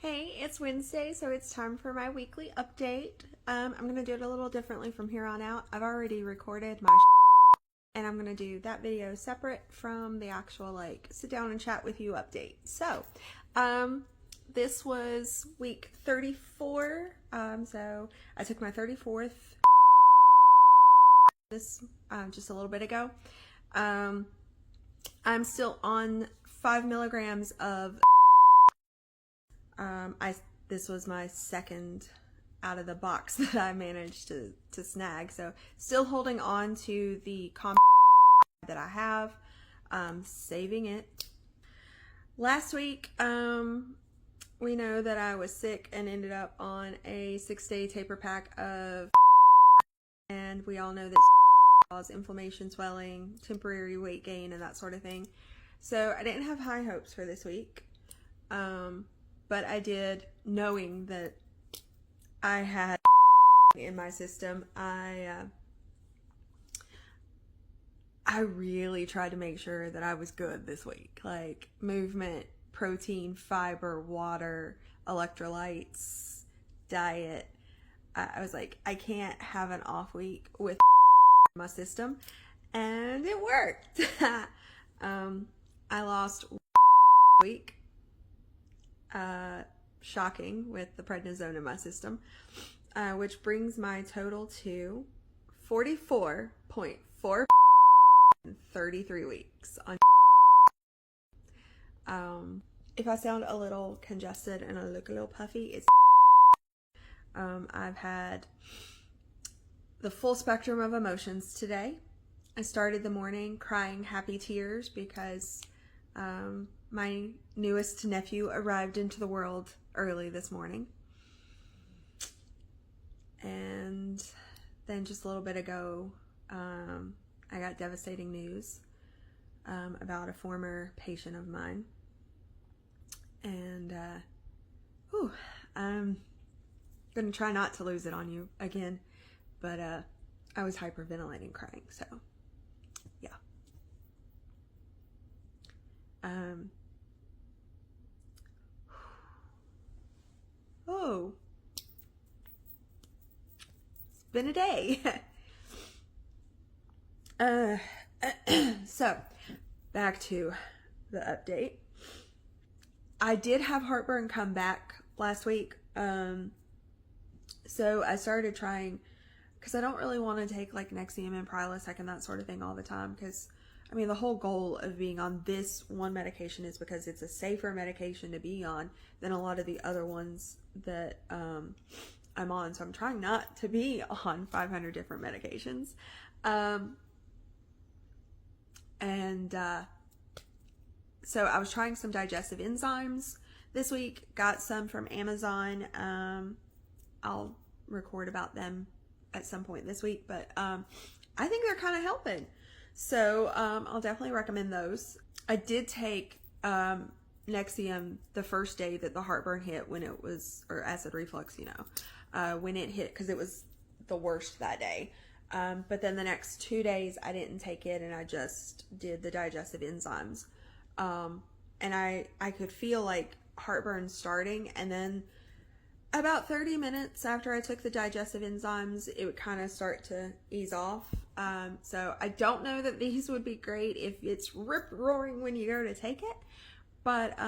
Hey, it's Wednesday, so it's time for my weekly update. I'm going to do it a little differently from here on out. I've already recorded my and I'm going to do that video separate from the actual, sit down and chat with you update. So, this was week 34. So I took my 34th this just a little bit ago. I'm still on 5 milligrams of this was my second out of the box that I managed to snag. So still holding on to the that I have, saving it. Last week, we know that I was sick and ended up on a 6-day taper pack of, and we all know that cause inflammation, swelling, temporary weight gain, and that sort of thing. So I didn't have high hopes for this week. But I did, knowing that I had in my system, I really tried to make sure that I was good this week. Like movement, protein, fiber, water, electrolytes, diet. I was like, I can't have an off week with my system. And it worked. I lost week. Shocking with the prednisone in my system, which brings my total to 44.4 in 33 weeks. If I sound a little congested and I look a little puffy, it's I've had the full spectrum of emotions today. I started the morning crying happy tears because my newest nephew arrived into the world early this morning. And then just a little bit ago, I got devastating news about a former patient of mine. And I'm going to try not to lose it on you again, but I was hyperventilating crying, so yeah. Oh, it's been a day. So back to the update. I did have heartburn come back last week. So I started trying, because I don't really want to take like Nexium and Prilosec and that sort of thing all the time, because I mean, the whole goal of being on this one medication is because it's a safer medication to be on than a lot of the other ones that I'm on. So I'm trying not to be on 500 different medications. So I was trying some digestive enzymes this week, got some from Amazon. I'll record about them at some point this week, but I think they're kind of helping. So I'll definitely recommend those. I did take Nexium the first day that the heartburn hit, when it was, or acid reflux, when it hit, because it was the worst that day. But then the next 2 days I didn't take it, and I just did the digestive enzymes. And I could feel like heartburn starting, and then about 30 minutes after I took the digestive enzymes, it would kind of start to ease off. So I don't know that these would be great if it's rip-roaring when you go to take it, but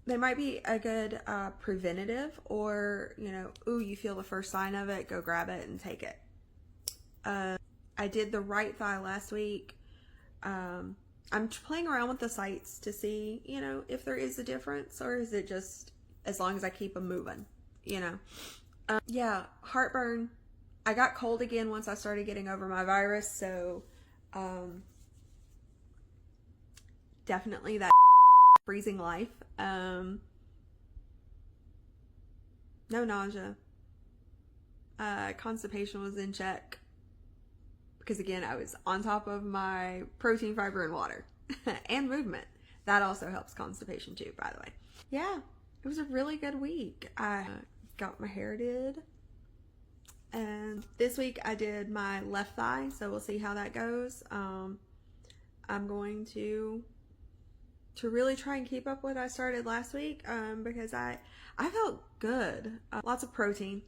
they might be a good preventative, or, you feel the first sign of it, go grab it and take it. I did the right thigh last week. I'm playing around with the sites to see, if there is a difference, or is it just as long as I keep them moving, yeah, heartburn. I got cold again once I started getting over my virus, so definitely that freezing life. No nausea. Constipation was in check, because again, I was on top of my protein, fiber, and water and movement. That also helps constipation too, by the way. Yeah, it was a really good week. I got my hair did. And this week I did my left thigh, so we'll see how that goes. I'm going to to really try and keep up what I started last week, because I felt good. Lots of protein.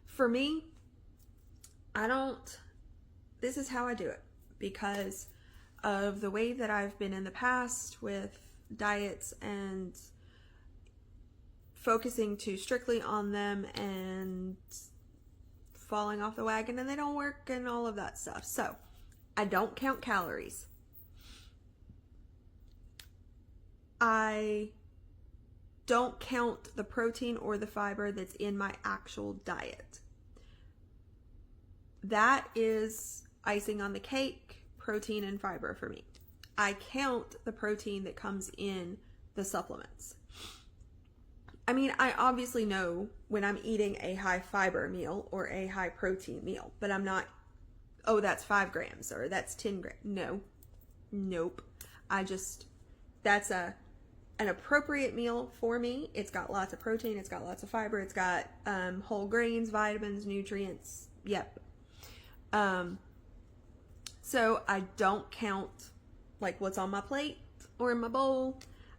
For me, this is how I do it because of the way that I've been in the past with diets and focusing too strictly on them and falling off the wagon and they don't work and all of that stuff. So I don't count calories. I don't count the protein or the fiber that's in my actual diet. That is icing on the cake, protein and fiber for me. I count the protein that comes in the supplements. I mean, I obviously know when I'm eating a high fiber meal or a high protein meal, but I'm not, oh, that's 5 grams or that's 10 grams. No, nope. That's an appropriate meal for me. It's got lots of protein, it's got lots of fiber, it's got whole grains, vitamins, nutrients. Yep. So I don't count like what's on my plate or in my bowl.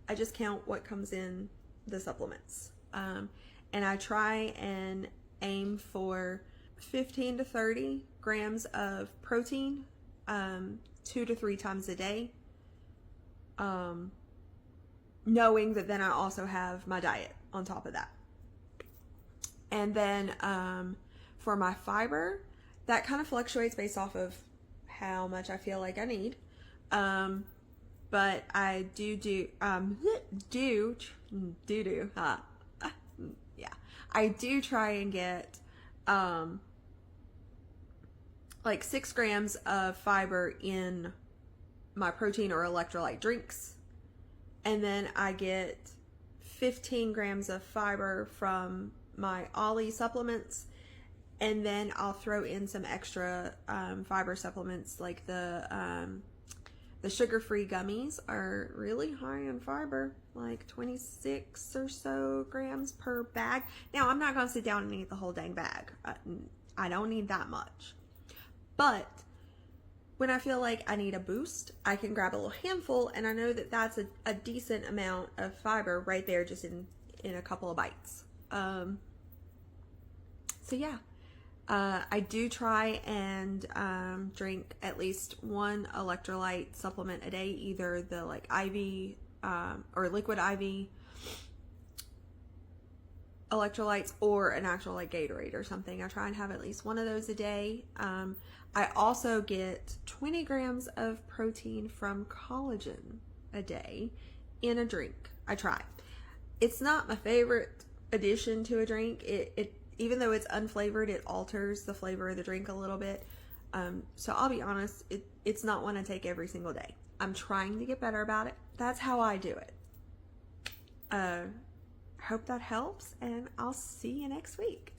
I just count what comes in the supplements. And I try and aim for 15 to 30 grams of protein 2 to 3 times a day. Knowing that then I also have my diet on top of that. And then for my fiber, that kind of fluctuates based off of how much I feel like I need. But I I do try and get like 6 grams of fiber in my protein or electrolyte drinks. And then I get 15 grams of fiber from my Ollie supplements. And then I'll throw in some extra fiber supplements like the sugar-free gummies are really high in fiber, like 26 or so grams per bag. Now, I'm not going to sit down and eat the whole dang bag. I don't need that much. But when I feel like I need a boost, I can grab a little handful, and I know that that's a decent amount of fiber right there just in a couple of bites. So yeah. I do try and drink at least one electrolyte supplement a day, either the like IV or liquid IV electrolytes or an actual like Gatorade or something. I try and have at least one of those a day. I also get 20 grams of protein from collagen a day in a drink. I try. It's not my favorite addition to a drink. It even though it's unflavored, it alters the flavor of the drink a little bit. So I'll be honest, it's not one I take every single day. I'm trying to get better about it. That's how I do it. Hope that helps, and I'll see you next week.